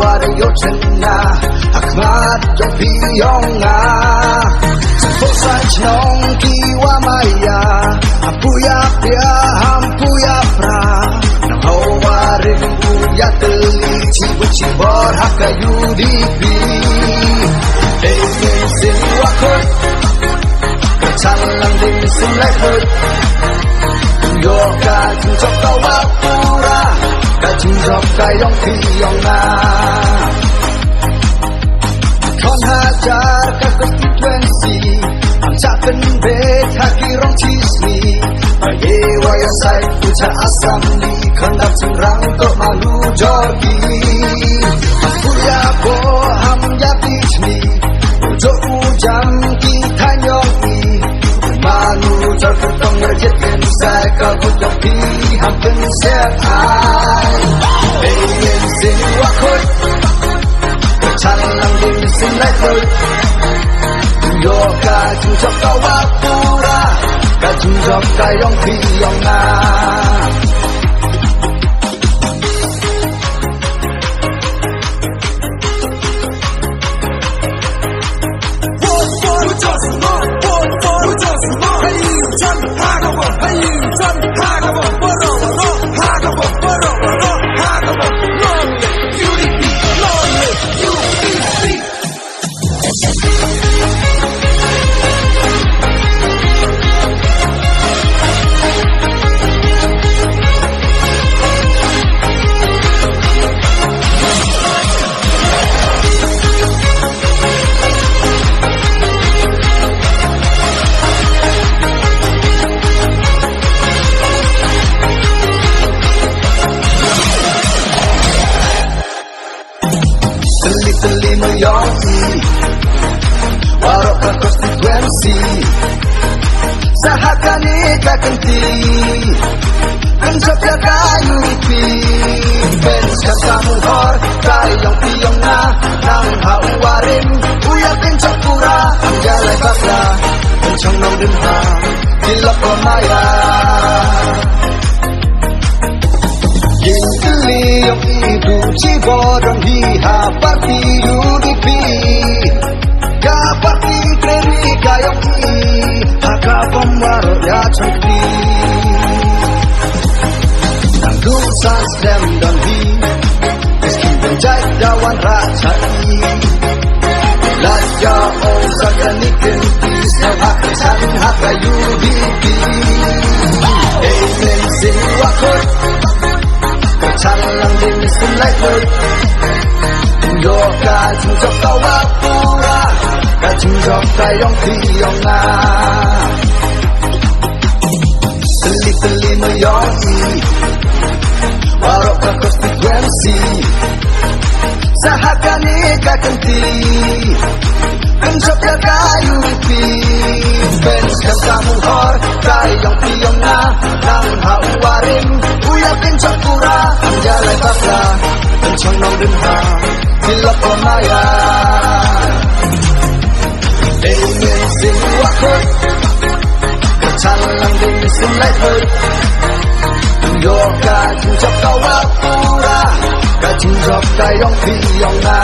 ada yo chena akmat yo piyonga Bosan nong kiwa maya Ampuya pia ampuya pra Nang hawarin uya teli Cibut-cibor haka yudipi Ingin siwa kut Kecalang din simlai kut Yo kajung jok kau wapura Kajung jok kayong piyonga Kon hajar ke konstituensi Amcakan bet haki rong cisni Bagi waya sai pucat asam di Kendap sengrang untuk malu jorgi Ampuya bo ham ya bisni Ujuk ujang kita nyoki Malu jor ketong ngerjetkan saya Kabut yopi hampir siap ai Ingin sini wakut Calang din simlai kut Yo kajung jok kau wapura Kajung jok kayong piyonga Teli meyongi Warok ke konstituensi Sahakani kakenti Kencok ya kayu ripi Benskan kamu hor Kayong piyonga Nang hau warim Uya kencok pura Anjalai bakla Kencok nong denha Gilok komaya Ginteli yang itu Cibodong hiha parti UDP Ga parti kleri kayong i Haka pemwaro ya cengkri Nanggung sasdem dan hi Meski menjait dawan rajai Laja osakan ikentis Hakisan haka UDP Ingin siwakut Calang din simlai kut Yo kajung jok kau wapura Kajung jok kayong piyonga Teli-teli meyongi Warok ke konstituensi Sahakani kakenti Kencok ya kayu ripi Benskan kamu hor Kayong piyonga Nang hau warim Uya kencok pura Anjalai bakla Kencok nong denha Gilok komaya Ingin sini wakut Kecalang din simlai kut Yo kajung jok kau wapura Kajung jok kayong piyonga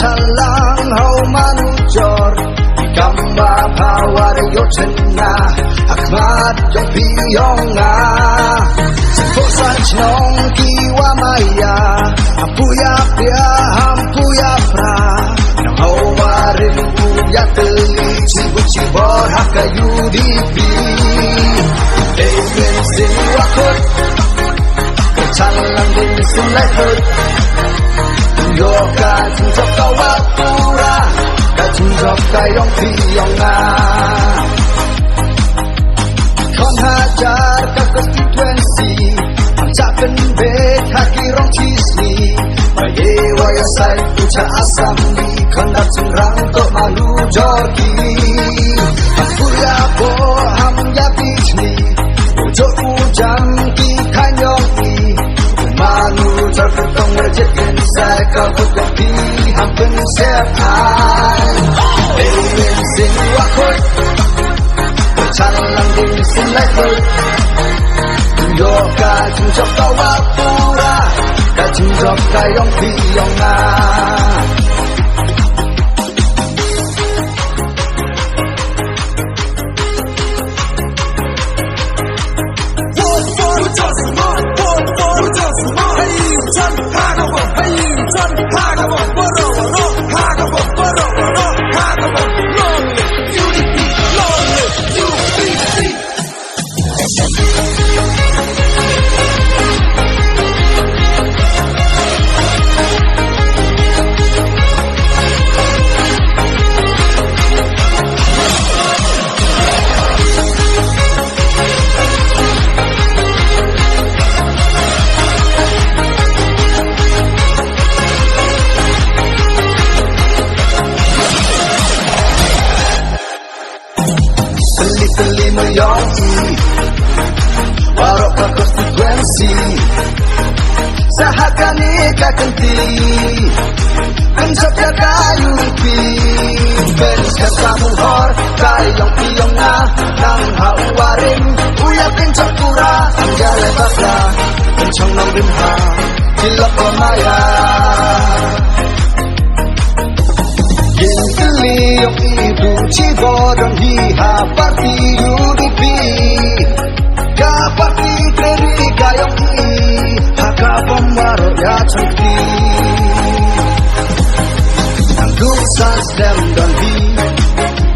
Chalang hau manujor Gamba power yochena Akmat yung piyonga Sipusach nong kiwa maya Ampuya pia ampuya pra Nang hawarin puya teli Cibut-cibor haka UDP Amen sin wakut Chalang din sin laikut Yoga junjok kawapura Kajunjok kayong piyonga Kon hajar ka constituency Ang caken bet hakirong cisni Baye wayasay puja asam ni Kondak sungrang to malu jorgi Ang kuya po ham yapishni Ujo ujang ki kanyong ni Manu terketong merjekin saya kau kopi hampir siap hai. Amen sin wakut, chalang din sin laikut. Yoga junjok kau wapura, kajunjok kayong piyonga. Teli meyongi Warok ka konstituensi Sahakani ka kenti Pensok ya kayu pi Benis ka samuhor Kayong piyonga Nang hauwaring Uya pincok pura Anggale bakla Pencong nang rimha Kilap pemaya Ginteli yung ibu Cibodong hiha Parti UDP Ka parti kleri kayong i Haka pemwaro ya cengki Nanggung sasdem dan hi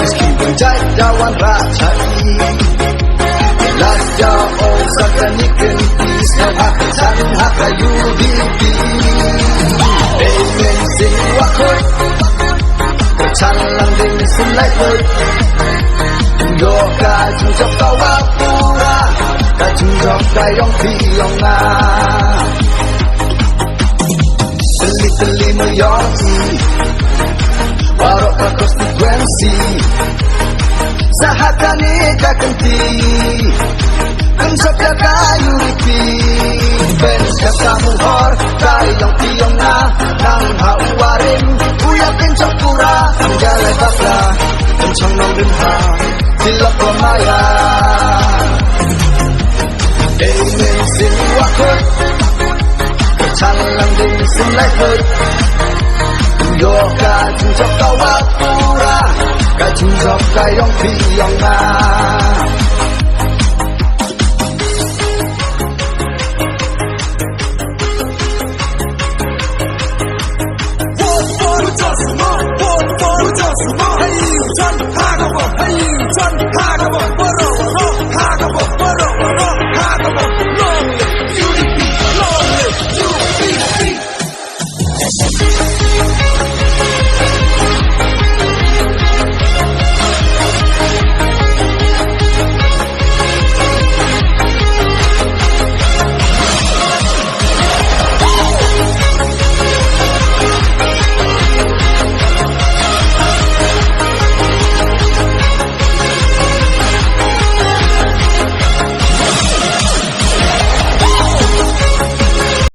Meski menjait dawan rajai Jelas jauh sakanikin Islam haka saling haka UDP Amen sin wakut Chalang din sin laikut Yoga junjok kawapura Kajunjok kayong piyonga Teli-teli meyongi Warok ka konstituensi Sahakani ka kenti Pensok ya kayu ripi Benis ka samuhor Kayong piyonga Nang hauwarin Uya pincok pura Anggale bakla Pencong nang rimha Silap pemaya Amen sin wakut Chalang din sin laikut Yoga junjok kawapura Kajunjok kayong piyonga